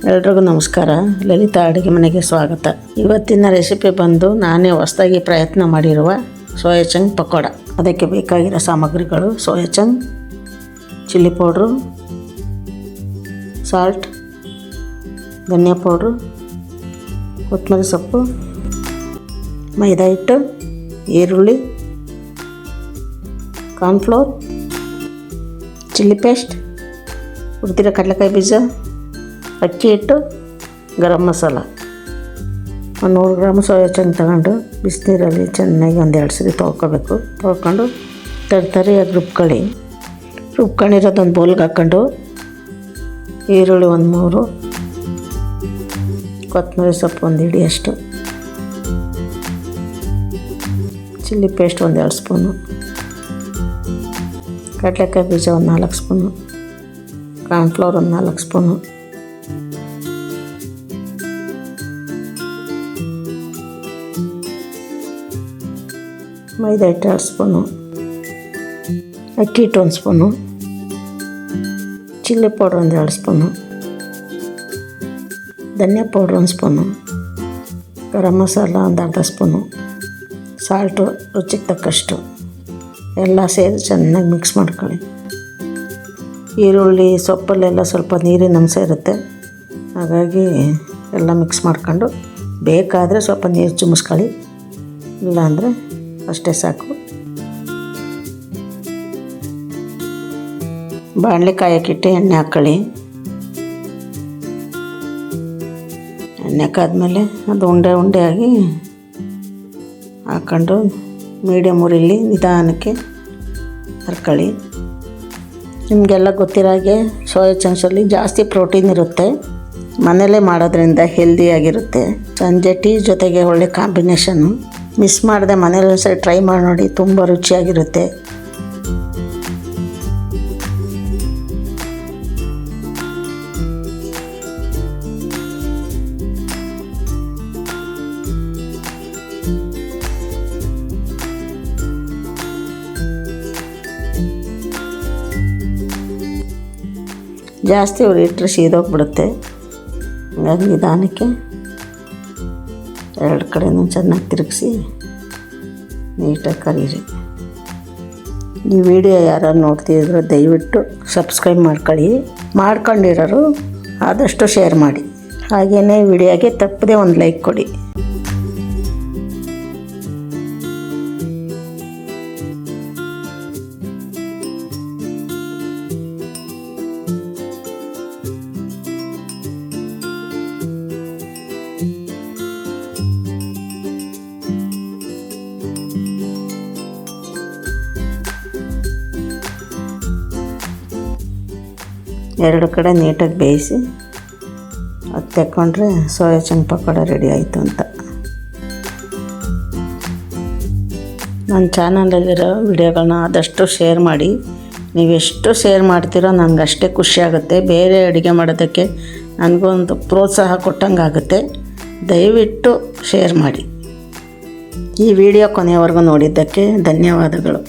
ಎಲ್ರಿಗೂ ನಮಸ್ಕಾರ. ಲಲಿತಾ ಅಡುಗೆ ಮನೆಗೆ ಸ್ವಾಗತ. ಇವತ್ತಿನ ರೆಸಿಪಿ ಬಂದು ನಾನೇ ಹೊಸದಾಗಿ ಪ್ರಯತ್ನ ಮಾಡಿರುವ ಸೋಯಾ ಚಂಕ್ ಪಕೋಡ. ಅದಕ್ಕೆ ಬೇಕಾಗಿರೋ ಸಾಮಗ್ರಿಗಳು: soya chunk, chilli powder, salt, ಧನಿಯಾ ಪೌಡ್ರು, ಕೊತ್ತಂಬರಿ ಸೊಪ್ಪು, ಮೈದಾ ಹಿಟ್ಟು, ಈರುಳ್ಳಿ, ಕಾರ್ನ್ಫ್ಲೋರ್, ಚಿಲ್ಲಿ ಪೇಸ್ಟ್, ಹುರಿದಿರೋ ಕಡಲೆಕಾಯಿ ಬೀಜ, ಅಕ್ಕಿ ಹಿಟ್ಟು, garam masala. 100 gram soya chunk ತಗೊಂಡು ಬಿಸಿನೀರಲ್ಲಿ ಚೆನ್ನಾಗಿ 1-2 ಸರಿ ತೊಳ್ಕೊಬೇಕು. ತೊಳ್ಕೊಂಡು ತರಿಯಾಗಿ ರುಬ್ಕೊಂಡಿರೋದೊಂದು ಬೌಲ್ಗೆ ಹಾಕ್ಕೊಂಡು ಈರುಳ್ಳಿ 1-3, ಕೊತ್ತಂಬರಿ ಸೊಪ್ಪು 1 ಹಿಡಿಯಷ್ಟು, ಚಿಲ್ಲಿ ಪೇಸ್ಟ್ 1-2 ಸ್ಪೂನು, ಕಡಲೆಕಾಯಿ ಬೀಜ 4 ಸ್ಪೂನು, ಕಾರ್ನ್ಫ್ಲೋರ್ 4 ಸ್ಪೂನು, ಮೈದಾ ಹಿಟ್ಟು 2 ಸ್ಪೂನು, ಅಕ್ಕಿ ಹಿಟ್ಟು 1 ಸ್ಪೂನು, ಚಿಲ್ಲಿ ಪೌಡ್ರ್ 1-2 ಸ್ಪೂನು, ಧನಿಯಾ ಪೌಡ್ರ್ 1 ಸ್ಪೂನು, ಗರಂ ಮಸಾಲ 1 ಅರ್ಧ ಸ್ಪೂನು, ಸಾಲ್ಟು ರುಚಿಗೆ ತಕ್ಕಷ್ಟು ಎಲ್ಲ ಸೇರಿ ಚೆನ್ನಾಗಿ ಮಿಕ್ಸ್ ಮಾಡ್ಕೊಳ್ಳಿ. ಈರುಳ್ಳಿ ಸೊಪ್ಪಲ್ಲೆಲ್ಲ ಸ್ವಲ್ಪ ನೀರಿನ ಅಂಶ ಇರುತ್ತೆ, ಹಾಗಾಗಿ ಎಲ್ಲ ಮಿಕ್ಸ್ ಮಾಡ್ಕೊಂಡು ಬೇಕಾದರೆ ಸ್ವಲ್ಪ ನೀರು ಚಿಮ್ಮಿಸ್ಕೊಳ್ಳಿ, ಇಲ್ಲಾಂದರೆ ಅಷ್ಟೇ ಸಾಕು. ಬಾಣಲೆ ಕಾಯಕ್ಕಿಟ್ಟು ಎಣ್ಣೆ ಹಾಕ್ಕೊಳ್ಳಿ. ಎಣ್ಣೆ ಕಾದ್ಮೇಲೆ ಅದು ಉಂಡೆ ಆಗಿ ಹಾಕ್ಕೊಂಡು ಮೀಡಿಯಮ್ ಉರಿಲಿ ನಿಧಾನಕ್ಕೆ ಹರ್ಕೊಳ್ಳಿ. ನಿಮಗೆಲ್ಲ ಗೊತ್ತಿರೋ ಹಾಗೆ ಸೋಯಾ ಚಂಕ್ಸಲ್ಲಿ ಜಾಸ್ತಿ ಪ್ರೋಟೀನ್ ಇರುತ್ತೆ. ಮನೇಲೇ ಮಾಡೋದ್ರಿಂದ ಹೆಲ್ದಿಯಾಗಿರುತ್ತೆ. ಸಂಜೆ ಟೀ ಜೊತೆಗೆ ಒಳ್ಳೆ ಕಾಂಬಿನೇಷನ್ನು. ಮಿಸ್ ಮಾಡದೆ ಮನೇಲಿ ಒಂದ್ಸರಿ ಟ್ರೈ ಮಾಡಿ ನೋಡಿ, ತುಂಬ ರುಚಿಯಾಗಿರುತ್ತೆ. ಜಾಸ್ತಿ ಉರಿ ಇಟ್ಟರೆ ಸೀದೋಗ್ಬಿಡುತ್ತೆ. ಹಾಗಾಗಿ ನಿಧಾನಕ್ಕೆ 2 ಕಡೆನೂ ಚೆನ್ನಾಗಿ ತಿರುಗಿಸಿ ನೀಟಾಗಿ ಕರೀರಿ. ಈ ವಿಡಿಯೋ ಯಾರು ನೋಡ್ತಿದ್ರು ದಯವಿಟ್ಟು ಸಬ್ಸ್ಕ್ರೈಬ್ ಮಾಡ್ಕೊಂಡಿರೋರು ಆದಷ್ಟು ಶೇರ್ ಮಾಡಿ. ಹಾಗೆಯೇ ವಿಡಿಯೋಗೆ ತಪ್ಪದೆ ಒಂದು ಲೈಕ್ ಕೊಡಿ. ಎರಡು ಕಡೆ ನೀಟಾಗಿ ಬೇಯಿಸಿ ಅದು ತೆಕ್ಕೊಂಡ್ರೆ ಸೋಯಾ ಚಂಕ್ ಪಕೋಡ ರೆಡಿ ಆಯಿತು ಅಂತ. ನನ್ನ ಚಾನಲಲ್ಲಿರೋ ವಿಡಿಯೋಗಳನ್ನ ಆದಷ್ಟು ಶೇರ್ ಮಾಡಿ. ನೀವೆಷ್ಟು ಶೇರ್ ಮಾಡ್ತೀರೋ ನನಗೆ ಅಷ್ಟೇ ಖುಷಿಯಾಗುತ್ತೆ. ಬೇರೆ ಅಡುಗೆ ಮಾಡೋದಕ್ಕೆ ನನಗೊಂದು ಪ್ರೋತ್ಸಾಹ ಕೊಟ್ಟಂಗಾಗುತ್ತೆ. ದಯವಿಟ್ಟು ಶೇರ್ ಮಾಡಿ. ಈ ವಿಡಿಯೋ ಕೊನೆಯವರೆಗೂ ನೋಡಿದ್ದಕ್ಕೆ ಧನ್ಯವಾದಗಳು.